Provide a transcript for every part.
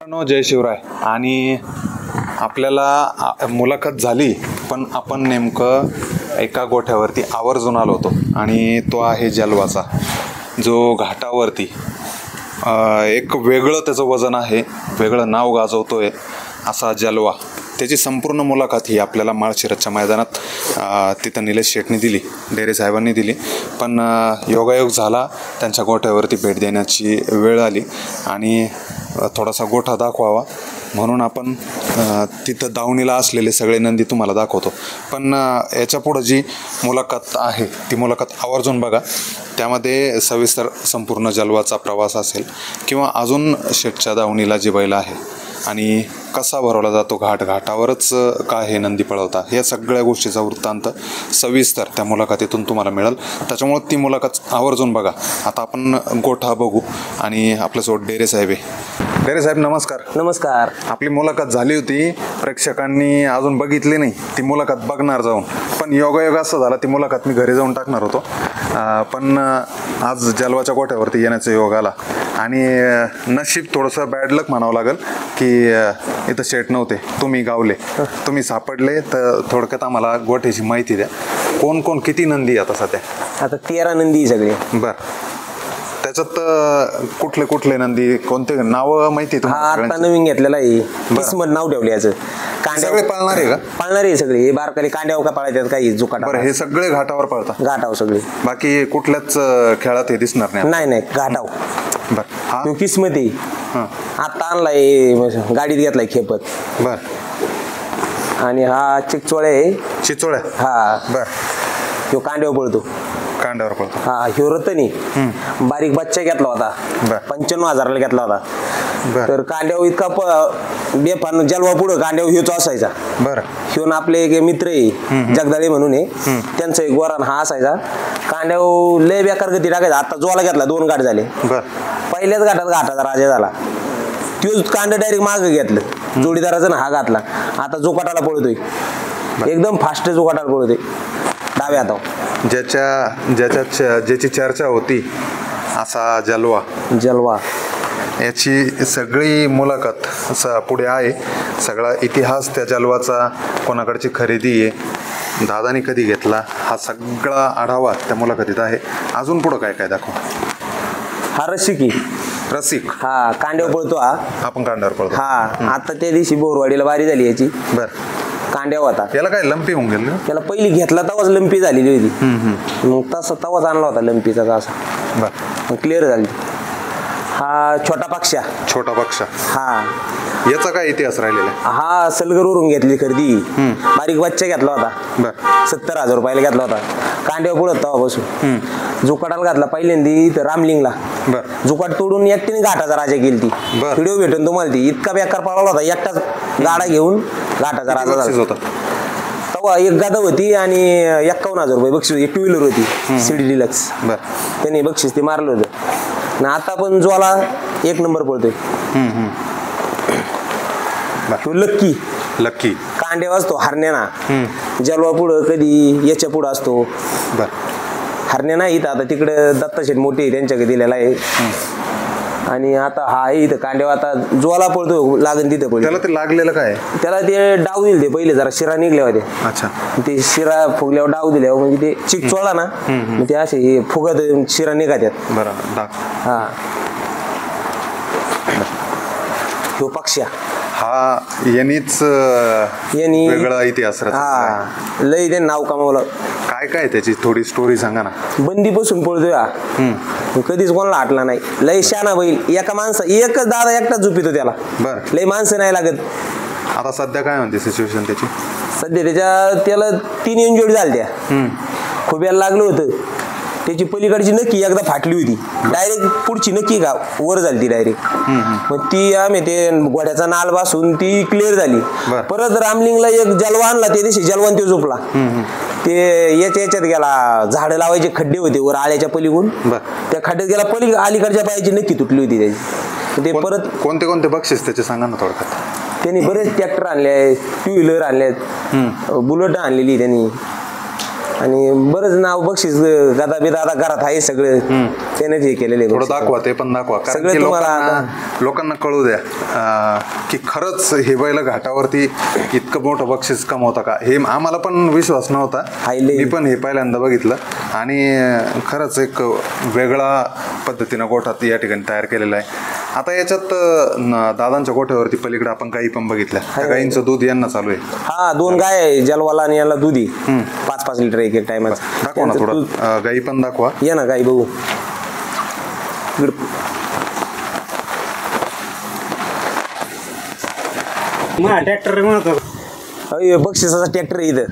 जय शिवराय. आणि आपल्याला मुलाखत झाली, पण आपण नेमकं एका गोठ्यावरती आवर्जून आलो होतो आणि तो आहे जलवाचा, जो घाटावरती एक वेगळं त्याचं वजन आहे, वेगळं नाव गाजवतोय असा जलवा. त्याची संपूर्ण मुलाखत ही आपल्याला माळशिरसच्या मैदानात तिथं निलेश शेठनी दिली, डेरे साहेबांनी दिली. पण योगायोग झाला, त्यांच्या गोठ्यावरती भेट देण्याची वेळ आली आणि थोडासा गोठा दाखवावा म्हणून आपण तिथं दावणीला असलेले सगळे नंदी तुम्हाला दाखवतो. पण याच्या पुढं जी मुलाखत आहे ती मुलाखत आवर्जून बघा. त्यामध्ये सविस्तर संपूर्ण जलवाचा प्रवास असेल किंवा अजून शेठच्या दावणीला जी बैल आहे आणि कसा भरवला जातो घाटावरच का हे नंदी पळवता, या सगळ्या गोष्टीचा वृत्तांत सविस्तर त्या मुलाखतीतून तुम्हाला मिळेल. त्याच्यामुळं ती मुलाखत आवर्जून बघा. आता आपण गोठा बघू आणि आपल्यासोबत डेरे साहेब आहे. डेरे साहेब नमस्कार. नमस्कार. आपली मुलाखत झाली होती, प्रेक्षकांनी अजून बघितली नाही, ती मुलाखत बघणार जाऊन. पण योगायोग असं झाला, ती मुलाखत मी घरी जाऊन टाकणार होतो, पण आज जलवाच्या गोठ्यावरती येण्याचा योग आला आणि नशीब थोडंसं बॅड लक म्हणावं लागेल की इथं शेठ नव्हते, तुम्ही गावले, तुम्ही सापडले. तर थोडक्यात आम्हाला गोठ्याची माहिती द्या. कोण कोण किती नंदी आता सध्या? आता 13 नंदी सगळे. बर. त्याच्यात कुठले कुठले नंदी, कोणते नाव माहिती? हा आता नवीन घेतलेला आहे, किस्मत नाव ठेवले याचं. सगळे पाळणार आहे का? पाळणार आहे सगळे. हे बारकाली कांड्यावर का पाळायच्यात, काही जुकाटा. बरं, हे सगळे घाटावर पळतात? घाटावर सगळे. बाकी कुठल्याच खेळात हे दिसणार नाही? नाही नाही, घाटावर. बर. हा तो किस्मत आहे. आता आणलाय, गाडीत घेतलाय खेपत. बर. आणि हा चिकचोळे आहे. चिचोळ्या? हा. बर. ह्यो कांड्यावर पळतो. कांड्यावर पळतो. हा. ह्यो रतनी बारीक बच्चा घेतला होता, 95,000ला घेतला होता. तर कांड्यावर इतका बेफान जलवा पुढं कांड्यावर ह्योच असायचा. बरं. ह्यो आपले एक मित्र आहे जगदाळे म्हणून आहे, त्यांचा एक गोरान हा असायचा. कांड्यावर लय बेकार गती टाकायचा. आता जोला घेतला, 2 गाठ झाले. पहिल्याच गाठात घाटाचा राजा झाला. तोच कांड डायरेक्ट मागं घेतलं जोडीदाराचं ना, हा घातला. आता जोकाटाला पळतोय, एकदम फास्ट जोकाटाला पळतोय डाव्या हातावर. ज्याची चर्चा होती असा जलवा, याची सगळी मुलाखत पुढे आहे. सगळा इतिहास त्या जलवाचा, कोणाकडची खरेदी आहे, दादानी कधी घेतला, हा सगळा आढावा त्या मुलाखतीत आहे. अजून पुढं काय काय दाखवा. हा रसिक हा कांड्यावर पळतो. हा आपण कांड्यावर पळतो. हा. आता त्या दिवशी बोरवाडीला वारी झाली याची. बर. कांड्यावर होता. याला काय लंपी होऊन गेलं? त्याला पहिली घेतला तेव्हाच लंपी झालेली होती. मग तसं तवाच आणला होता लंपीचा असा. बर. क्लिअर झाली. हा छोटा पक्षा. हा. याचा काय इतिहास राहिलेला? हा सलगरवरून घेतली खरेदी. बारीक बच्चा घेतला होता. बर. 70,000 रुपयाला घेतला होता. कांड्यावर पुढत तेव्हापासून. जुकाटाला घातला पहिल्यांदी तर रामलिंगला. जुकाट तोडून एकटीने घाटाचा राजा गेली ती. व्हिडिओ भेटून तुम्हाला ती. इतका बेकार पळवला होता, एकटाच गाडा घेऊन घाटाचा राजा झाला. तेव्हा एक गादा होती आणि 51,000 रुपये बक्षीस. 2 व्हीलर होती सिडी डिलक्स. त्याने बक्षीस ते मारलं होतं. आता पण ज्वाला 1 नंबर पळतोय. लक्की कांड्यावर असतो. हरण्याना जलवा पुढं कधी याच्या पुढं असतो. हरण्या नाही इथं. आता तिकडे दत्ताशेठ मोठे त्यांच्याकडे दिलेला आहे. आणि आता हा आहे इथं कांड्यावर. आता ज्वाला पळतो, लागण तिथं पळतो. त्याला ते लागलेलं काय? त्याला ते डाव दिले पहिले, जरा शिरा निघल्या होते. अच्छा. ते शिरा फुगल्यावर डाव दिल्यावर म्हणजे ते चिक चोळला ना, मग ते असे फुगत शिरा निघात्यात. बरं. हा. तो पक्षा हा यांनीच वेगळा इतिहास. हा. लय ते नाव कमावलं. काय त्याची थोडी स्टोरी सांगा ना. बंदी बसून पळतोय हा. कधीच कोणाला हटला नाही. लय शाना बैल. एका माणसा एकच दादा एकटाच झोपितो त्याला. बरं. लय माणसं नाही लागत. आता सध्या काय म्हणते सिच्युएशन त्याची? सध्या त्याला 3 इंजुरी झाल्या. खुब्याला लागलं होतं. त्याची पलीकडची नक्की एकदा फाटली होती, डायरेक्ट पुढची नक्की का वर झाली ती डायरेक्ट. मग ती आम्ही ते घोड्याचा नाल बसून ती क्लिअर झाली. परत रामलिंगला एक जलवा आणला. त्या दिवशी जलवान तो झोपला. ते याच्यात गेला. झाडं लावायचे खड्डे होते वर आळ्याच्या पलीकडून. त्या खड्ड्यात गेला. अलीकडच्या पायाची नक्की तुटली होती त्याची. ते परत कोणते बक्षीस त्याचे सांगा ना थोडक्यात. त्यांनी बरेच ट्रॅक्टर आणले, 2 व्हीलर आणल्यात, बुलेट आणलेली त्यांनी. आणि बरंच नाव बक्षीस गदा बिदा आता घरात आहे सगळं त्यानेच हे केलेले थोडं दाखवा, ते पण दाखवा, कारण सगळं की तुम्हाला लोकांना कळू द्या की खरंच हे बैल घाटावरती इतकं मोठं बक्षीस कमवता का. हे आम्हाला पण विश्वास नव्हता, मी पण हे पहिल्यांदा बघितलं आणि खरंच एक वेगळा पद्धतीनं गोठा या ठिकाणी तयार केलेला आहे. आता याच्यात दादांच्या गोठ्यावरती पलीकडे आपण गाई पण बघितल्या, त्या गाईंचं दूध यांना चालू आहे. हा 2 गाय आहे, जलवाला आणि याला दुधी 5-5 लिटर एक टायमाच. दाखवा ना थोडं, गाई पण दाखवा. ये ना गाई बघू. ट्रॅक्टर बक्षिसाचा ट्रॅक्टर इथं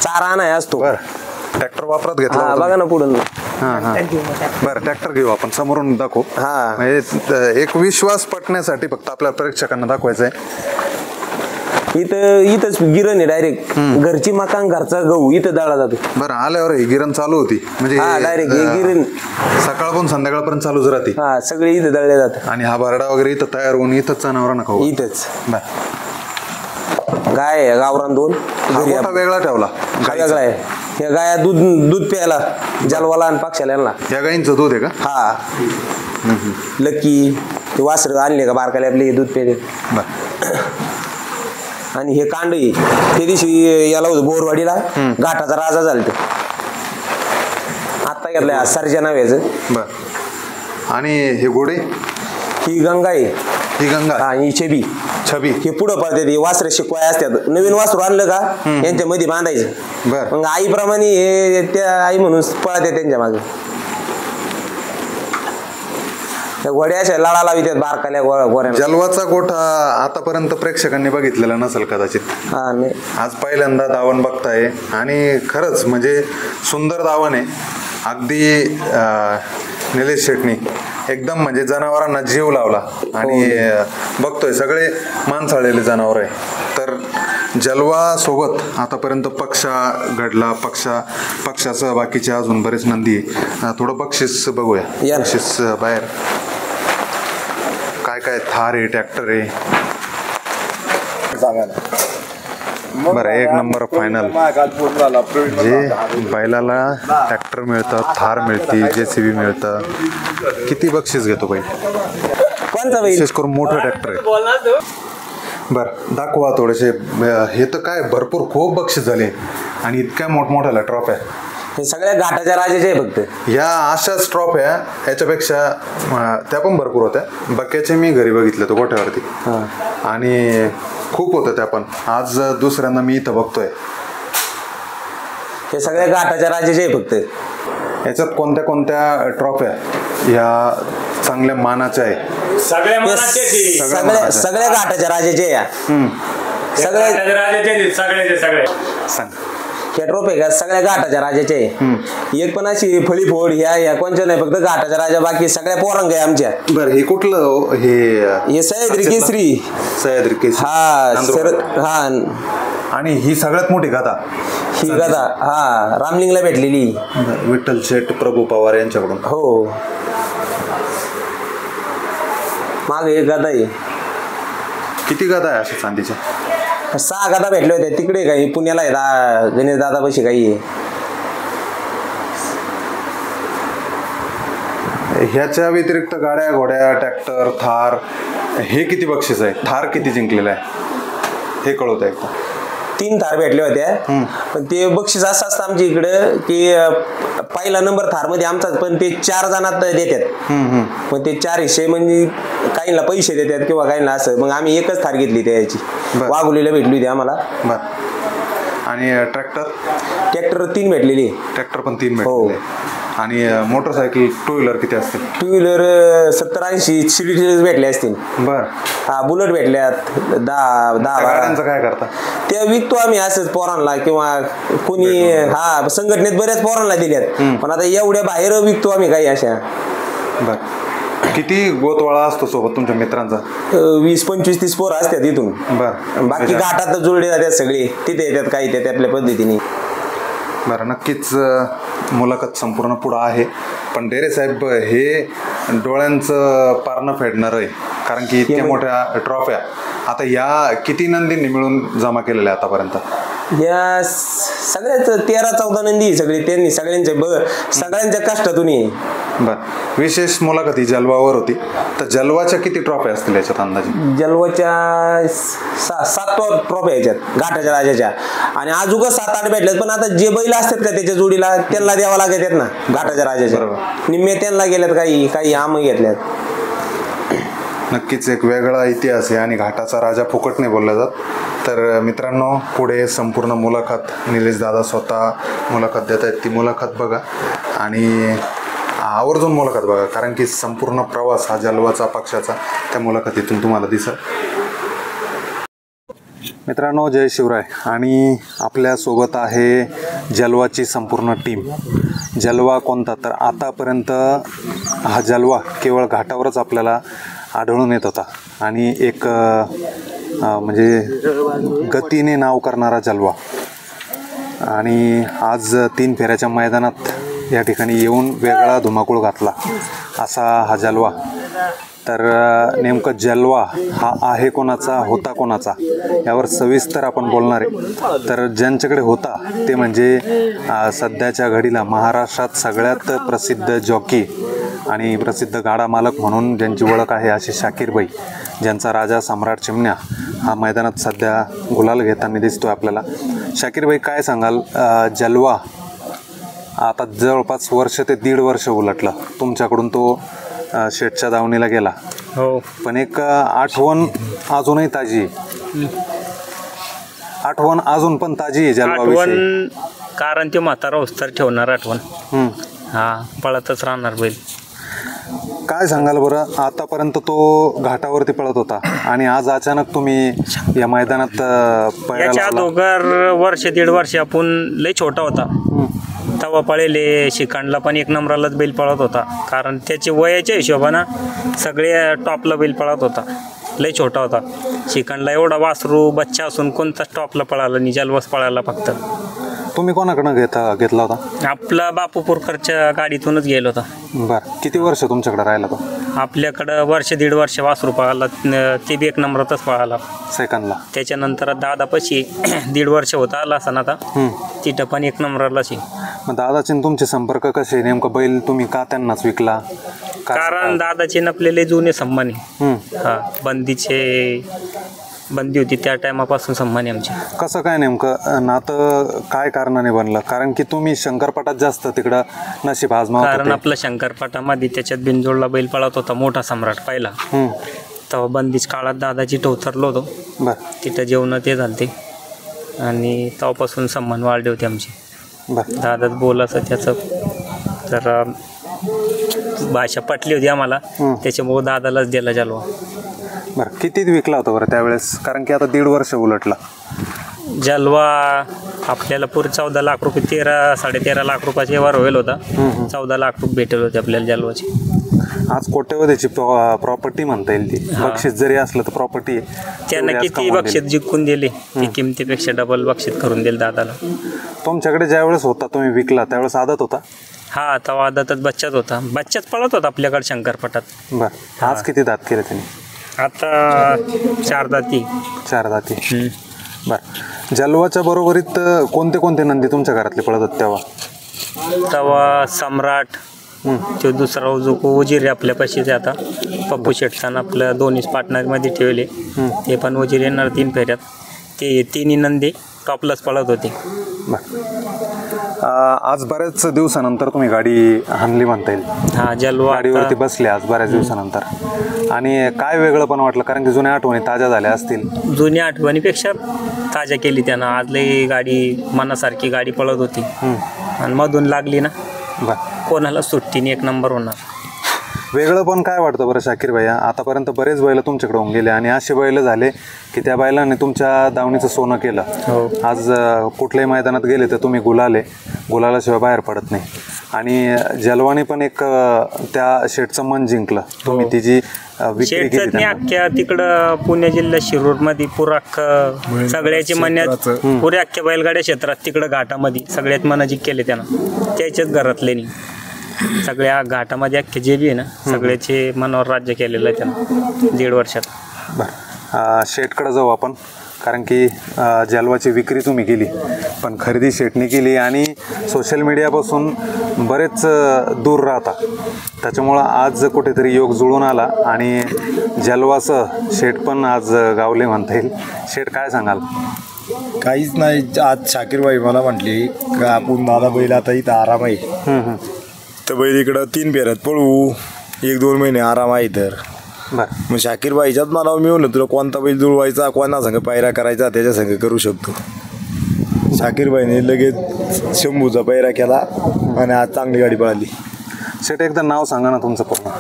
चारा नाही असतो. बरं, ट्रॅक्टर वापरात घेतला हा होता बघा ना पुढून. बरं, ट्रॅक्टर घेऊ आपण, समोरून दाखवू. हा. म्हणजे एक विश्वास पटण्यासाठी फक्त आपल्या प्रेक्षकांना दाखवायचं आहे. इथंच गिरण आहे डायरेक्ट, घरची मकान घरचा गहू इथं दळा जातो. बरं, आल्यावर ही गिरण चालू होती म्हणजे डायरेक्ट गिरण सकाळपासून संध्याकाळपर्यंत चालूच राहते. हा सगळे इथं दळले जातात. आणि हा भरडा वगैरे इथं तयार होऊन इथंच जनावरांना खाऊ. इथंच बरं, गाय आहे गावरान 2. हा गोठा वेगळा ठेवला. वेगळा आहे. या गाया दूध प्यायला जलवाला आणि पक्षाला यांना. या गाईंचं दूध आहे का? हा लकी ते वासर आणले का बारकाले आपले दूध प्यायले. बरं, आणि हे कांडई ते दिवशी याला होतं बोरवाडीला घाटाचा राजा झालत, आत्ता घेतलाय सरजा नाव्याचं. बरं, आणि हे घोडे, ही गंगा आहे, ही गंगा आणि छबी छबी हे पुढं पडते. ते वासर शिकवाय असतात, नवीन वासरू आणलं का यांच्या मध्ये बांधायचं. बरं, मग आईप्रमाणे हे त्या आई म्हणून पळते त्यांच्या मागे. घोड्या अशा लळा लावितात बारकाल्या गोऱ्या. जलवाचा गोठा आतापर्यंत प्रेक्षकांनी बघितलेला नसेल कदाचित. हा नाही, आज पहिल्यांदा दावण बघताय आणि खरंच म्हणजे सुंदर दावण आहे. अगदी निलेश शेटणी एकदम म्हणजे जनावरांना जीव लावला आणि बघतोय सगळे माणसाळलेले जनावर आहे. तर जलवा सोबत आतापर्यंत पक्षा घडला, पक्षाचं बाकीचे अजून बरेच नंदी. थोडं बक्षीस बघूया. बक्षीस बाहेर काय काय, थार आहे, ट्रॅक्टर आहे. बरं, 1 नंबर फायनल. जे बैलाला ट्रॅक्टर मिळतं, थार मिळते, JCB मिळतं. किती बक्षीस घेतो बैल? कोणता बैल? विशेष करून मोठं ट्रॅक्टर आहे. बरं, दाखवा थोडेसे. हे तर काय भरपूर खूप बक्षीस झाले आणि इतक्या मोठमोठ्याला ट्रॉफ्या. हे सगळ्या घाटाच्या राजाचे आहे फक्त. ह्या अशाच ट्रॉफ्या याच्यापेक्षा त्या पण भरपूर होत्या. बक्याचे मी घरी बघितले तो गोठ्यावरती आणि खूप होतं त्या पण. आज दुसऱ्यांदा मी इथं बघतोय. हे सगळ्या घाटाच्या राजाचे आहे फक्त. याच्यात कोणत्या कोणत्या ट्रॉफ्या या चांगल्या मानाच्या आहे? सगळ्या घाटाच्या राजाचे या सगळे सांग. हे ट्रॉफी का सगळ्या घाटाच्या राजाचे आहे. एक पण अशी फळी फोड ह्या कोणच्या नाही, फक्त घाटाच्या राजा, बाकी सगळ्या पोरांग आहे आमच्या. बरं, हे कुठलं? हे सह्याद्री केसरी. सह्याद्री केसरी. हा आणि ही सगळ्यात मोठी गाथा. ही गाथा हा रामलिंगला भेटलेली. विठ्ठल शेठ प्रभू पवार यांच्याकडून. हो, माग एक गाथा आहे. किती गाथा आहे अशा चांदीच्या? 6 गाथा भेटल्या होत्या तिकडे. काही पुण्याला आहे गणेश दादा पैसे काही आहे. ह्याच्या व्यतिरिक्त गाड्या, घोड्या, ट्रॅक्टर, थार, हे किती बक्षीस आहे? थार किती जिंकलेला आहे हे कळवत आहे एकदा. 3 थार भेटल्या होत्या. पण ते बक्षीस असं असतं आमच्या इकडं की पहिला नंबर थार मध्ये आमचाच, पण ते 4 जणात देतात. पण ते 4 हिस्से म्हणजे काहींना पैसे देतात किंवा काहींना असं. मग आम्ही एकच थार घेतली त्याची, वाघोलीला भेटली होती आम्हाला. आणि ट्रॅक्टर 3 भेटलेली. ट्रॅक्टर पण 3 भेटले. आणि मोटरसायकल, 2 व्हीलर किती असतील? 2 व्हीलर 70-80 सिरीज भेटले असतील. बर. हा बुलेट भेटल्यात 10 गाड्यांचं काय करता? त्या विकतो आम्ही असंच पोरांना किंवा कोणी हा संघटनेत बऱ्याच पोरांना दिल्यात. पण आता एवढ्या बाहेर विकतो आम्ही काही अशा. बर. किती गोतवाळा असतो सोबत तुमच्या मित्रांचा? 20-25-30 पोरं असतात इथून. बर. बाकी घाटात जुळले जातात सगळे, तिथे येतात काही ते आपल्या पद्धतीने. बरं, नक्कीच मुलाखत संपूर्ण पुढं आहे. पण डेरे साहेब, हे डोळ्यांचं पारणं फेडणार आहे, कारण की इतक्या मोठ्या ट्रॉफ्या आता या किती नंदींनी मिळून जमा केलेल्या आतापर्यंत? या सगळ्याच 13-14 नंदी आहे सगळे, त्यांनी सगळ्यांच्या कष्टातून आहे. बर, विशेष मुलाखती जलवावर होती. तर जलवाच्या किती ट्रॉफी असतील याच्यात अंदाजे? जलवाच्या 7 ट्रॉफी याच्यात घाटाच्या राजाच्या, आणि अजून 7-8 भेटल्यात. पण आता जे बैल असतात का त्याच्या जोडीला त्यांना द्यावा लागत ना घाटाच्या राजाच्या. निम्मे त्यांना गेल्यात, काही आम्ही घेतल्यात. नक्कीच एक वेगळा इतिहास आहे आणि घाटाचा राजा फुकट नाही बोलला जात. तर मित्रांनो, पुढे संपूर्ण मुलाखत निलेश दादा स्वतः मुलाखत देत आहेत, ती मुलाखत बघा आणि आवर्जून मुलाखत बघा, कारण की संपूर्ण प्रवास हा जलवाचा पक्षाचा त्या मुलाखतीतून तुम्हाला दिसेल. मित्रांनो, जय शिवराय. आणि आपल्यासोबत आहे जलवाची संपूर्ण टीम. जलवा कोणता? तर आतापर्यंत हा जलवा केवळ घाटावरच आपल्याला आढळून येत होता आणि एक म्हणजे गतीने नाव करणारा जलवा. आणि आज 3 फेऱ्याच्या मैदानात या ठिकाणी येऊन वेगळा धुमाकूळ घातला असा हा जलवा. तर नेमकं जलवा हा आहे कोणाचा, होता कोणाचा, यावर सविस्तर आपण बोलणार आहे. तर ज्यांच्याकडे होता ते म्हणजे सध्याच्या घडीला महाराष्ट्रात सगळ्यात प्रसिद्ध जॉकी आणि प्रसिद्ध गाडा मालक म्हणून ज्यांची ओळख आहे असे शाकीरबाई, ज्यांचा राजा सम्राट चिमण्या हा मैदानात सध्या गुलाल घेताना दिसतो आपल्याला. शाकीरबाई, काय सांगाल? जलवा आता जवळपास 1 ते 1.5 वर्ष उलटलं तुमच्याकडून तो शेटच्या दावणीला गेला. हो, पण एक आठवण अजूनही ताजी आहे. आठवण अजून पण ताजी आहे जलवाविषयी. आठवण, कारण ते म्हातारा उस्तार ठेवणार आठवण. हा, पळतच राहणार बैल. काय सांगाल बरं? आतापर्यंत तो घाटावरती पळत होता आणि आज अचानक तुम्ही या मैदानात याच्या अगोदर 1-1.5 वर्ष आपण लय छोटा होता तेव्हा पळेले. शिकांडला पण 1 नंबरालाच बैल पळत होता, कारण त्याचे वयाच्या हिशोबानं सगळे टॉपला बैल पळत होता. लय छोटा होता. शिकांडला एवढा वासरू बच्चा असून कोणताच टॉपला पळाला नाही, जलवास पळाला फक्त. तुम्ही कोणाकडनं घेतला होता? आपला बापूपूरकरच्या गाडीतूनच गेलो होता. बरं, किती वर्ष तुमच्याकडे राहिला तो? आपल्याकडं 1-1.5 वर्ष वासरू पळाला, ते बी 1 नंबरातच पळाला सेकंदला. त्याच्यानंतर दादापाशी 1.5 वर्ष होता आला असं आता, तिथं पण 1 नंबरालाच. मग दादाचे तुमचे संपर्क कसे? नेमकं बैल तुम्ही का त्यांनाच विकला? कारण दादाचे नपलेले जुने सन्मान आहे. हा, बंदी होती त्या टायमापासून सन्मान आहे आमची. कसं काय नेमकं नातं काय कारणाने बनलं? कारण की तुम्ही शंकरपटात जास्त तिकडं नशीब आजमावत होते. कारण आपल्या शंकरपाटामध्ये त्याच्यात बिनजोडला बैल पळत होता मोठा सम्राट पहिला. तेव्हा बंदीच काळात दादाची टोचरलो होतो. बरं, तिथं जेवण ते झालते आणि तेव्हापासून सन्मान वाढले होते आमचे. बरं, दादाच बोल असं त्याचं जरा भाषा पटली होती आम्हाला, त्याच्यामुळं दादालाच दिला जलवा. बरं. कितीत विकला होता बरं त्यावेळेस? कारण की आता 1.5 वर्ष उलटला. जलवा आपल्याला पुरे 14 लाख रुपये, 13-13.5 लाख रुपयाचा व्यवहार होईल होता. 14 लाख रुपये भेटले होते आपल्याला जलवाची. आज कोट्यवधीची प्रॉपर्टी म्हणता येईल ती. बक्षीस जरी असलं तर प्रॉपर्टी आहे. त्यानं किती बक्षीस जिंकून दिले, ती किमतीपेक्षा डबल बक्षीस करून दिले दादाला. तुमच्याकडे ज्यावेळेस होता तुम्ही विकला त्यावेळेस आदत होता? हा, तेव्हा आदतच बच्चाच होता. बच्चाच पळत होता आपल्याकडे शंकरपटात. बरं. आज किती दात केले त्यांनी? आता 4 दाती. 4 दाती. बरं. जलवाच्या बरोबरीत कोणते नंदी तुमच्या घरातले पळत होते तेव्हा सम्राट, तो दुसरा जो वजीर आपल्यापाशीच आता पप्पू शेटसान आपल्या दोन्ही पार्टनरमध्ये ठेवले, ते पण वजीर येणार 3 फेऱ्यात. ते 3 नंदी टॉपलाच पळत होते. आज बऱ्याच दिवसानंतर तुम्ही गाडी हाणली म्हणता येईल. हा, जलवा गाडीवरती बसले आज बऱ्याच दिवसानंतर. आणि काय वेगळं पण वाटलं? कारण की जुन्या आठवणी ताज्या झाल्या असतील. जुन्या आठवणीपेक्षा ताज्या केली त्यानं. आज लई गाडी मनासारखी गाडी पळत होती आणि मधून लागली ना, कोणाला सुट्टीने 1 नंबर होणार. वेगळं पण काय वाटतं बरं शाकीर भैया? आतापर्यंत बरेच बैल तुमच्याकडे होऊन गेले आणि असे बैल झाले की त्या बैलाने तुमच्या दावणीचं सोनं केलं. आज कुठल्याही मैदानात गेले तर तुम्ही गुलालाशिवाय बाहेर पडत नाही. आणि जलवाने पण एक त्या शेटचं मन जिंकलं. तुम्ही तिची विक्री केली. अख्ख्या तिकडं पुणे जिल्ह्यात शिरूरमध्ये पुरा सगळ्याचे म्हणण्यात पुऱ्या अख्ख्या बैलगाड्या क्षेत्रात तिकडं घाटामध्ये सगळ्यात मनाजिक केले त्यानं. त्याच्याच घरातले नाही, सगळ्या घाटामध्ये अख्खे जे बी आहे ना सगळ्याचे मनावर राज्य केलेलं आहे त्यानं 1.5 वर्षात. बरं. शेटकडे जाऊ आपण, कारण की जलवाची विक्री तुम्ही केली पण खरेदी शेटने केली आणि सोशल मीडियापासून बरेच दूर राहता, त्याच्यामुळं आज कुठेतरी योग जुळून आला आणि जलवाचं शेट पण आज गावले म्हणता येईल. शेट काय सांगाल? काहीच नाही. आज शाकीरबाई मला म्हटली का आपण दादा बैल आता इथं आराम आहे, तर बैल इकडं 3 फेऱ्यात पळू, 1-2 महिने आराम आहे. तर बरं, मग शाकीरबाईच्याच मला मी म्हणलं तुला कोणता बैल जुळवायचा, कोणा संग पायरा करायचा त्याच्या संग करू शकतो. शाकीरबाईने लगेच शंभूचा पायरा केला आणि आज चांगली गाडी पळाली. शेट एकदा नाव सांगा ना तुमचं पूर्ण.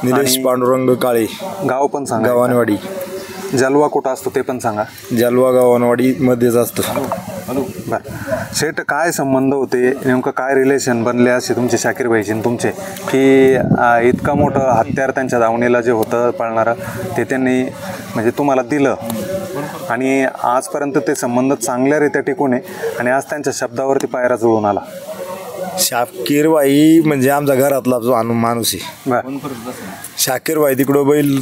निलेश पांडुरंग काळे, गाव पण सांगा. गव्हाणवाडी. जलवा कुठं असतो ते पण सांगा. जलवा गव्हाणवाडी मध्येच असतो. बरं, शेट काय संबंध होते नेमकं, काय रिलेशन बनले असे तुमचे शाकीरबाईचे तुमचे की इतका मोठं हत्यार त्यांच्या दावणीला जे होतं पळणारं ते त्यांनी म्हणजे तुम्हाला दिलं आणि आजपर्यंत ते संबंध चांगल्यारीत्या टिकून आहे आणि आज त्यांच्या शब्दावरती पायरा जुळून आला. शाकीरबाई म्हणजे आमच्या घरातला जो माणूस आहे. बरं, शाकीरबाई तिकडं बैल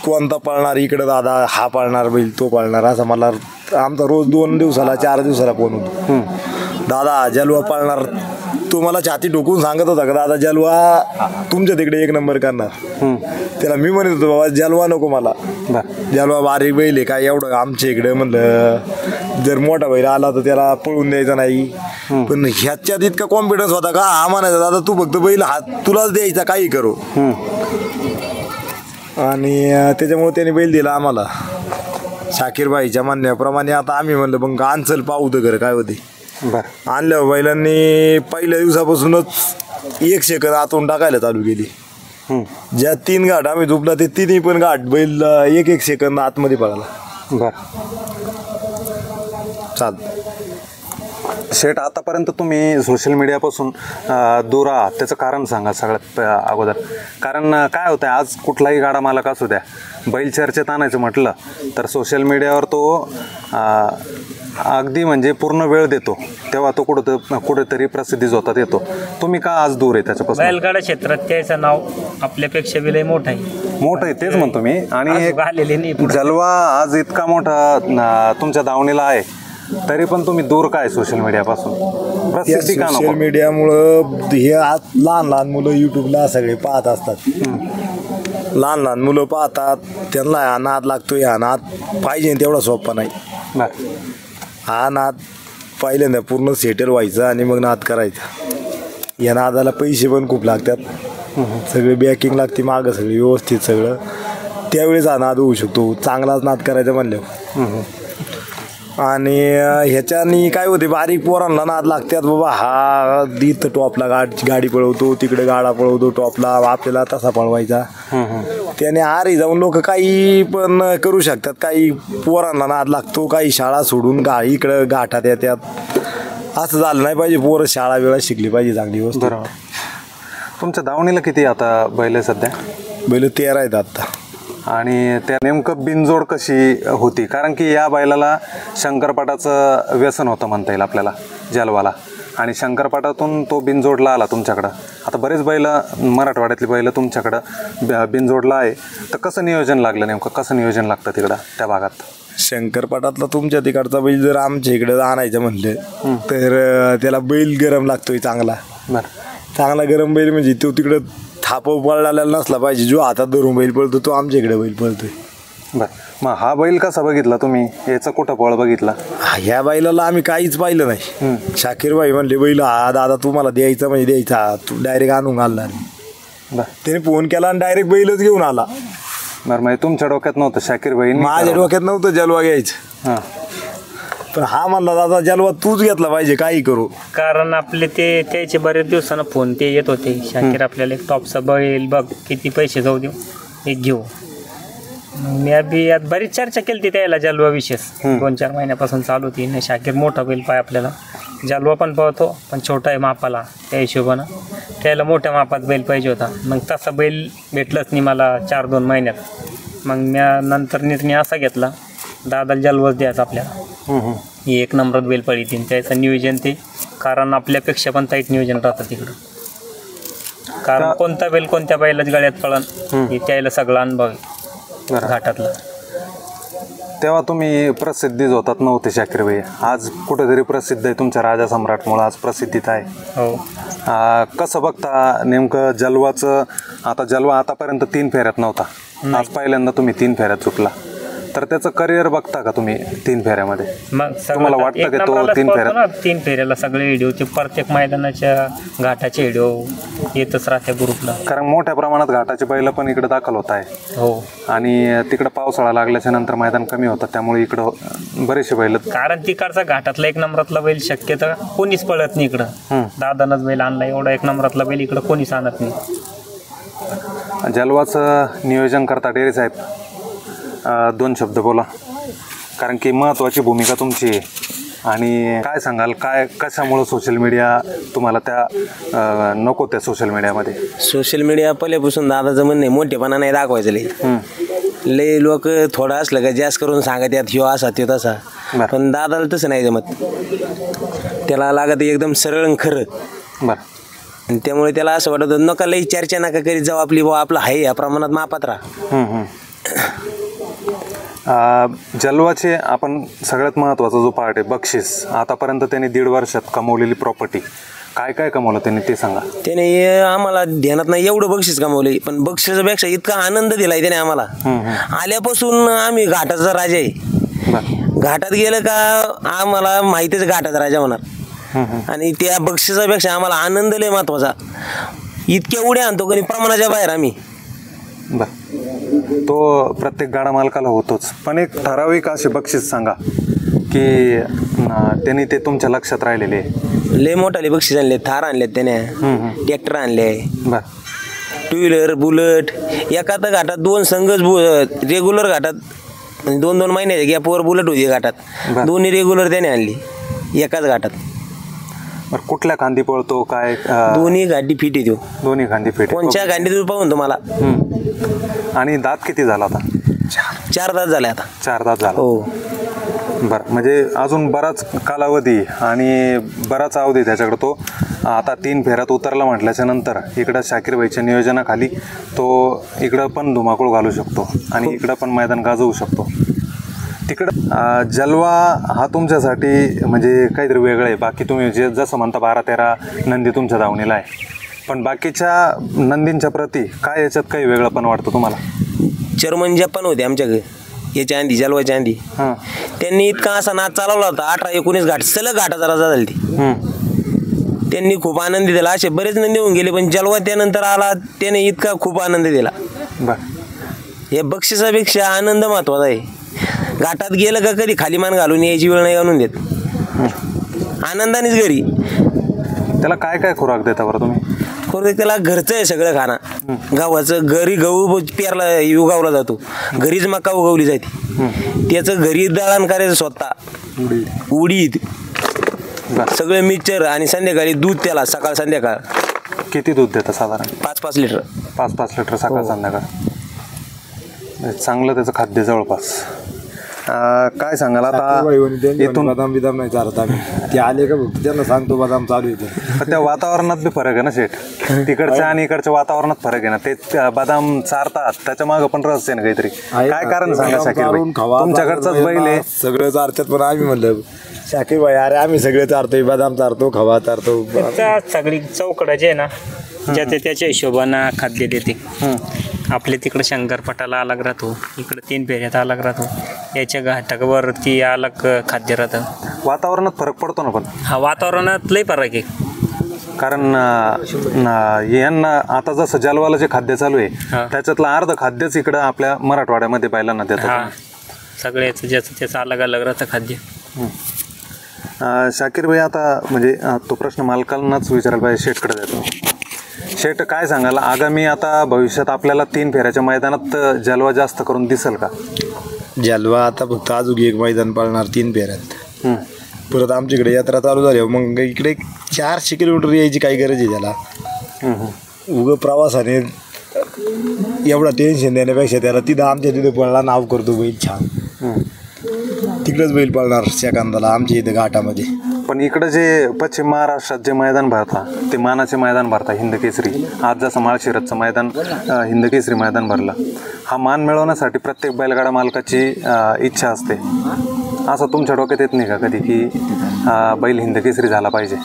कोणता पळणार, इकडं दादा हा पळणार बैल तो पळणार, असं मला आमचा रोज 2 दिवसाला 4 दिवसाला फोन होतो. दादा जलवा पळणार, तो मला छाती ठोकून सांगत होता का दादा जलवा तुमच्या तिकडे 1 नंबर करणार. त्याला मी म्हणत होतो बाबा जलवा नको मला, जलवा बारीक बैल आहे काय एवढं आमच्या इकडे. म्हणलं जर मोठा बैल आला तर त्याला पळून द्यायचा नाही, पण ह्याच्यात इतका कॉन्फिडन्स होता का हा म्हणायचा दादा तू फक्त बैल हात तुलाच द्यायचा काही करू. आणि त्याच्यामुळे त्याने बैल दिला आम्हाला शाकीरबाईच्या म्हणण्याप्रमाणे. आता आम्ही म्हणलं मग आणचल पाहू तर घर काय होते. बरं, आणल्या बैलांनी पहिल्या दिवसापासूनच 1 सेकंद आतून टाकायला चालू केली. ज्या 3 घाट आम्ही झोपला ते 3ही पण घाट बैल 1-1 सेकंद आतमध्ये पळाला. बरं. चाल शेट आतापर्यंत तुम्ही सोशल मीडियापासून दूर आहात, त्याचं कारण सांगा सगळ्यात अगोदर. कारण काय होतं आज कुठलाही गाडा मालक असू द्या बैल चर्चेत आणायचं म्हटलं तर सोशल मीडियावर तो अगदी म्हणजे पूर्ण वेळ देतो, तेव्हा तो कुठेतरी प्रसिद्धी जोतात येतो. तुम्ही का आज दूर आहे त्याच्यापासून? बैलगाडा क्षेत्रात त्याचं नाव आपल्यापेक्षा विलय मोठं आहे. तेच म्हणतो मी. आणि आलेले नाही जलवा आज इतका मोठा तुमच्या दावणीला आहे तरी पण तुम्ही दूर काय सोशल मीडियापासून? प्रसिद्धी का नको? सोशल मीडियामुळं हे आज लहान मुलं यूट्यूबला सगळे पाहत असतात. लहान मुलं पाहतात, त्यांना हा नाद लागतोय. हा नाद पाहिजे तेवढा सोपा नाही. हा नाद पहिल्यांदा पूर्ण सेटल व्हायचं आणि मग नाद करायचा. या नादाला पैसे पण खूप लागतात, सगळे बॅकिंग लागते मागं सगळी व्यवस्थित सगळं, त्यावेळेस हा नाद होऊ शकतो. चांगलाच नाद करायचा म्हणल्यावर. आणि ह्याच्यानी काय होते बारीक पोरांना नाद लागतात बाबा हा इथं टॉपला गाडी पळवतो, तिकडे गाडा पळवतो टॉपला, आपल्याला तसा पळवायचा. त्याने आरे जाऊन लोक काही पण करू शकतात. काही पोरांना नाद लागतो, काही शाळा सोडून इकडं गाठात येतात. असं झालं नाही पाहिजे. पोरं शाळा वेळा शिकली पाहिजे चांगली गोष्ट. बरोबर. तुमच्या दावणीला किती आता बैल सध्या? बैल 13 आहेत आता. आणि त्या नेमकं बिनजोड कशी होती? कारण की या बैलाला शंकरपाटाचं व्यसन होतं म्हणता येईल आपल्याला जलवाला, आणि शंकरपाटातून तो बिनजोडला आला तुमच्याकडं. आता बरेच बैल मराठवाड्यातली बैल तुमच्याकडं बिनजोडला आहे, तर कसं नियोजन लागलं नेमकं? कसं नियोजन लागतं तिकडं त्या भागात? शंकरपाटातला तुमच्या तिकडचा बैल जर आमच्या इकडे आणायचं म्हटलं तर त्याला बैल गरम लागतोय चांगला. चांगला गरम बैल म्हणजे तो तिकडं थाप पळालेला नसला पाहिजे. जो हातात धरून बैल पळतो तो आमच्या इकडे बैल पळतोय. बरं, मग हा बैल कसा बघितला तुम्ही? याचा कुठं पळ बघितला? ह्या बैलाला आम्ही काहीच पाहिलं नाही. शाकीरबाई म्हणले बैल हा दादा तुम्हाला द्यायचा म्हणजे द्यायचा, तू डायरेक्ट आणून घालला. त्याने फोन केला आणि डायरेक्ट बैलच घेऊन आला. बरं, म्हणजे तुमच्या डोक्यात नव्हतं शाकीरबाई? माझ्या डोक्यात नव्हतं जलवा घ्यायचं. पण हा म्हणला दादा जलवा तूच घेतला पाहिजे काही करू. कारण आपले ते त्याचे बरेच दिवसानं फोन ते येत होते, शाकीर आपल्याला एक टॉपचा बैल बघ, किती पैसे जाऊ देऊ, एक घेऊ. मी बी यात बरीच चर्चा केली ती त्याला जलवा विशेष 2-4 महिन्यापासून चालू होती. नाही शाकीर मोठा बैल पाय आपल्याला, जलवा पण पळतो पण छोटा आहे मापाला, त्या हिशोबानं त्याला मोठ्या मापात बैल पाहिजे होता. मग तसा बैल भेटलाच नाही मला 4-2 महिन्यात. मग म्या नंतर निर्णय असा घेतला दादा जलवाच द्यायचा आपल्याला. ही 1 नंबरात बैल पळी तीन त्याचं नियोजन ते, कारण आपल्यापेक्षा पण टाईट नियोजन राहतं तिकडं. कारण कोणता बैल कोणत्या बैलाच गळ्यात पळण हे त्याला सगळा अनुभव आहे घाटातला. तेव्हा तुम्ही प्रसिद्धीच होतात नव्हते शाकीर भाई, आज कुठेतरी प्रसिद्ध आहे तुमच्या राजा सम्राटमुळं, आज प्रसिद्धीत आहे. हो. कसं बघता नेमकं जलवाचं? आता जलवा आतापर्यंत 3 फेऱ्यात नव्हता, आज पहिल्यांदा तुम्ही 3 फेऱ्यात चुकला, तर त्याचं करिअर बघता का तुम्ही 3 फेऱ्यामध्ये? मग तुम्हाला वाटतं की तो 3 फेऱ्यात? 3 फेऱ्याला सगळे व्हिडिओ ते प्रत्येक मैदानाच्या घाटाचे व्हिडिओ येतच राहते ग्रुपला, कारण मोठ्या प्रमाणात घाटाचे बैल पण इकडे दाखल होत आहे. हो. आणि तिकडं पावसाळा लागल्याच्या नंतर मैदान कमी होतं, त्यामुळे इकडं बरेचसे बैल. कारण तिकडचा घाटातला 1 नंबरातला बैल शक्यता कोणीच पळत नाही इकडं. दादानच बैल आणला, एवढा 1 नंबरातला बैल इकडं कोणीच आणत नाही. जलवाचं नियोजन करता डेरे साहेब, 2 शब्द बोला, कारण की महत्त्वाची भूमिका तुमची आहे. आणि काय सांगाल, काय कशामुळं सोशल मीडिया तुम्हाला त्या नको त्या सोशल मीडियामध्ये? सोशल मीडिया पहिल्यापासून दादाचं म्हणणं आहे मोठेपणा नाही दाखवायचं. लय लोक थोडं असलं का जास्त करून सांगत यात ह्यो असा त्यो तसा, पण दादाला तसं नाही जमत. त्याला लागत एकदम सरळ आणि खरं. बरं. आणि त्यामुळे त्याला असं वाटत नका लई चर्चा नका करीत जाऊ, आपली बुवा आपलं आहे या प्रमाणात मापात राहा. जलवाचे आपण सगळ्यात महत्त्वाचा जो पार्ट आहे बक्षीस, आतापर्यंत त्यांनी 1.5 वर्षात कमवलेली प्रॉपर्टी, काय काय कमवलं त्यांनी ते सांगा. त्याने आम्हाला ध्यानात नाही एवढं बक्षीस कमवले, पण बक्षिसापेक्षा इतका आनंद दिलाय त्याने आम्हाला. आल्यापासून आम्ही घाटाचा राजा आहे. घाटात गेलं का आम्हाला माहितीच घाटाचा राजा होणार. आणि त्या बक्षिसापेक्षा आम्हाला आनंद लय महत्वाचा. इतक्या उड्या आणतो कधी प्रमाणाच्या बाहेर आम्ही. तो प्रत्येक गाडा मालकाला होतोच, पण एक ठराविक असे बक्षीस सांगा की त्यांनी ते तुमच्या लक्षात राहिलेले. लय मोठाले बक्षीस आणले, थार आणलेत त्याने, ट्रॅक्टर आणले, 2 व्हीलर बुलेट. एका तर घाटात 2 संघच रेग्युलर घाटात 2-2 महिन्याच्या गॅपवर बुलेट होती घाटात, 2 रेग्युलर त्याने आणली एकाच घाटात. कुठल्या खांदी पळतो काय? दोन्ही गाडी फिट येतो. दोन्ही खांदी फिट. कोणच्या गांडीत पाहून तुम्हाला? आणि दात किती झाला आता? 4 दात झाले आता. 4 दात झाला. हो. बरं, म्हणजे अजून बराच कालावधी आणि बराच अवधी त्याच्याकडे. तो आता 3 फेऱ्यात उतरला म्हटल्याच्या नंतर इकडं शाकीर भाईच्या नियोजनाखाली तो इकडं पण धुमाकूळ घालू शकतो आणि इकडं पण मैदान गाजवू शकतो. तिकडं जलवा हा तुमच्यासाठी म्हणजे काहीतरी वेगळं आहे. बाकी तुम्ही जे जसं म्हणता 12-13 नंदी तुमच्या धावणीला आहे, पण बाकीच्या नंदींच्या प्रती काय याच्यात काही वेगळं पण वाटतं तुम्हाला? चर्मन जपान होते आमच्याकडे याच्या आधी, जलवाच्या आधी. त्यांनी इतका असा नाच चालवला होता, 18-19 घाट सलग घाटाचा राजा झाली ती. त्यांनी खूप आनंद दिला. असे बरेच नंदी होऊन गेले, पण जलवा त्यानंतर आला, त्याने इतका खूप आनंद दिला. हे बक्षिसापेक्षा आनंद महत्वाचा आहे. घाटात गेलं का कधी खाली मान घालून यायची वेळ नाही आणून देत, आनंदानेच घरी. त्याला काय काय खुराक देता बरं तुम्ही? खुराक त्याला घरचं आहे सगळं खाणं. गव्हाचं घरी गहू पेरला उगवला जातो, घरीच मका उगवली जाते, त्याचं घरी दळण करायचं स्वतः. उडीद सगळं मिक्सचर आणि संध्याकाळी दूध त्याला सकाळ संध्याकाळ. किती दूध देतं साधारण? 5-5 लिटर. 5-5 लिटर सकाळ संध्याकाळ. चांगलं त्याचं खाद्य जवळपास. काय सांगाल आता इथून? बदाम बिदाम नाही चालत आम्ही, ते आले का फक्त त्यांना सांगतो बदाम चालू येते. त्या वातावरणात बी फरक आहे ना शेठ, तिकडच्या आणि इकडच्या वातावरणात फरक आहे ना. ते बदाम चारतात, त्याच्या मागं पण रहस्य आहे ना काहीतरी. काय कारण सांगा शाकीर भाई? तुमच्याकडचाच बैल आहे, सगळं चारतात, पण आम्ही म्हणलं शाकीर भाई अरे आम्ही सगळे चारतो, बदाम चारतो, खवा चारतो. सगळी चौकडा जे आहे ना ज्याच्या त्याच्या हिशोबानं खाद्य देते. आपल्या तिकडं शंकरपटाला अलग राहतो, इकडं 3 फेऱ्यात अलग राहतो, याच्या घाटावरती अलग खाद्य राहतं. वातावरणात फरक पडतो ना. पण हा वातावरणात लई फरक आहे. कारण यांना आता जसं जलवाला जे खाद्य चालू आहे त्याच्यातलं अर्ध खाद्यच इकडं आपल्या मराठवाड्यामध्ये बैलांना देतात. सगळ्याचं ज्याचं त्याचं अलग अलग राहतं खाद्य. शाकीर भाई आता म्हणजे तो प्रश्न मालकांनाच विचारायला पाहिजे, शेठकडे देतो. शेठ काय सांगाल, आगामी आता भविष्यात आपल्याला 3 फेऱ्याच्या मैदानात जलवा जास्त करून दिसेल का? जलवा आता फक्त अजून एक मैदान पाळणार 3 फेऱ्यात. परत आमच्याकडे यात्रा चालू झाली, मग इकडे 400 किलोमीटर यायची काही गरज आहे त्याला? उगं प्रवासाने एवढा टेन्शन देण्यापेक्षा त्याला तिथं तिथं पळला, नाव करतो बैल छान, तिकडेच बैल पळणार सेकंदाला आमच्या इथं घाटामध्ये. पण इकडं जे पश्चिम महाराष्ट्रात जे मैदान भरतात ते मानाचे मैदान भरतात हिंदकेसरी. आज जसं माळशिरसचं मैदान हिंदकेसरी मैदान भरलं, हा मान मिळवण्यासाठी प्रत्येक बैलगाडा मालकाची इच्छा असते. असं तुमच्या डोक्यात येत नाही का कधी की बैल हिंदकेसरी झाला पाहिजे?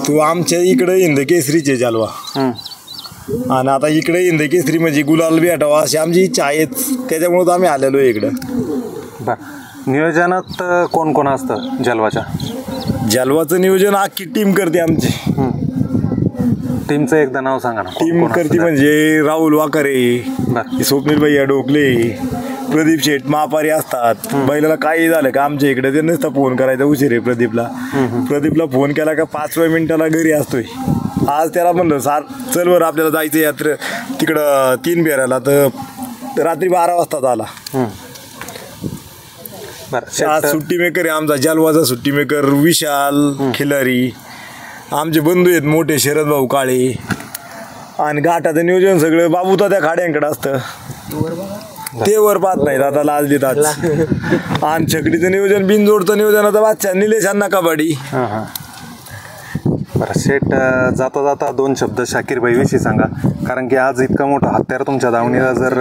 तू आमच्या इकडे हिंदकेसरीचे जालवा आणि आता इकडे हिंदकेसरी म्हणजे गुलाल भेटावा अशी आमची इच्छा आहेच, त्याच्यामुळे आम्ही आलेलो आहे इकडं. बरं, नियोजनात कोण कोण असतं जलवाच्या? जालवाचं नियोजन अख्खी टीम करते आमची. टीमचं एकदा नाव सांगा ना. टीम करते म्हणजे राहुल वाकरे, स्वप्नील भैया डोकले, प्रदीप शेठ महापारी असतात. बैलाला काही झालं का आमच्या इकडे ते नसतं फोन करायचा उशीर आहे प्रदीपला फोन केला का 5व्या मिनिटाला घरी असतोय. आज त्याला म्हणलं चल बरं आपल्याला जायचं यात्रे तिकडं 3 फेऱ्याला, तर रात्री 12 वाजता आला. आज सुट्टी मेकर आहे आमचा जालवाचा सुट्टी मेकर विशाल खिलारी. आमचे बंधू आहेत मोठे शरद भाऊ काळे. आणि घाटाचं नियोजन सगळं बाबूता त्या खाड्यांकडे असतं, ते वर पाहत नाहीत आता लाज देतात. आणि छकडीचं नियोजन बिनजोडचं नियोजन आता बादशाह निलेशांना कबड्डी. बरं शेठ, जाता जाता 2 शब्द शाकीरबाई विषयी सांगा, कारण की आज इतकं मोठं हत्यार तुमच्या दावणीला जर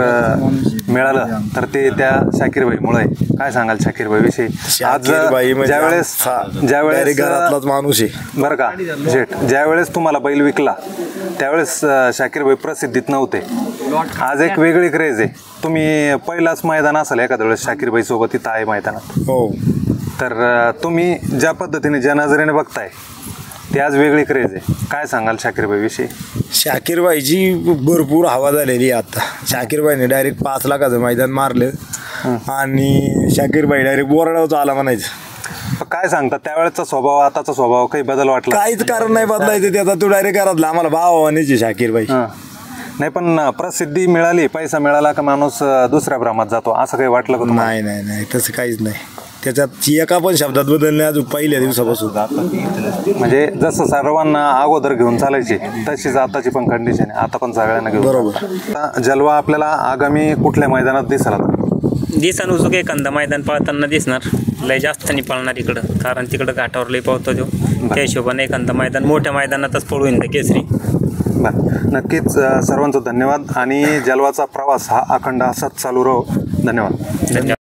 मिळालं तर ते त्या शाकीरबाईमुळे. काय सांगाल शाकीरबाई विषयी? आज ज्यावेळेस घरातलाच माणूस आहे बरं का शेठ, ज्यावेळेस तुम्हाला बैल विकला त्यावेळेस शाकीरबाई प्रसिद्धीत नव्हते. आज एक वेगळी क्रेज आहे. तुम्ही पहिलाच मैदान असाल एखाद्या वेळेस शाकीरबाई सोबत इथं आहे मैदानात. हो, तर तुम्ही ज्या पद्धतीने ज्या नजरेने बघताय ती आज वेगळी क्रेज आहे. काय सांगाल शाकीरबाई विषयी? शाकीरबाईची भरपूर हवा झालेली आहे आता. शाकीरबाईने डायरेक्ट 5 लाखाचं मैदान मारलं आणि शाकीरबाई डायरेक्ट बोराडावचा आला म्हणायचं. काय सांगतात त्यावेळेचा स्वभाव आताचा स्वभाव काही बदल वाटला? काहीच कारण नाही बदलायचं त्याचा. तू डायरेक्ट घरातला आम्हाला भावानीची शाकीरबाई. नाही, पण प्रसिद्धी मिळाली, पैसा मिळाला का माणूस दुसऱ्या भ्रमात जातो, असं काही वाटलं का? नाही, तसं काहीच नाही. त्याच्यात एका पण शब्दात बदलणे अजून पहिल्या दिवसापासून. म्हणजे जसं सर्वांना अगोदर घेऊन चालायची तशीच आताची पण कंडिशन आहे. आता पण सगळ्यांना घेऊन. बरोबर. जलवा आपल्याला आगामी कुठल्या मैदानात दिसला? दिसन उचूक एखादा मैदान पळताना दिसणार. लय जास्त नाही पळणार इकडं, कारण तिकडं घाटावर लय पावतो तो. त्या हिशोबाने एखादा मैदान मोठ्या मैदानातच पळू हिंदकेसरी. बरं, नक्कीच सर्वांचं धन्यवाद. आणि जलवाचा प्रवास हा अखंड असाच चालू राहो. धन्यवाद.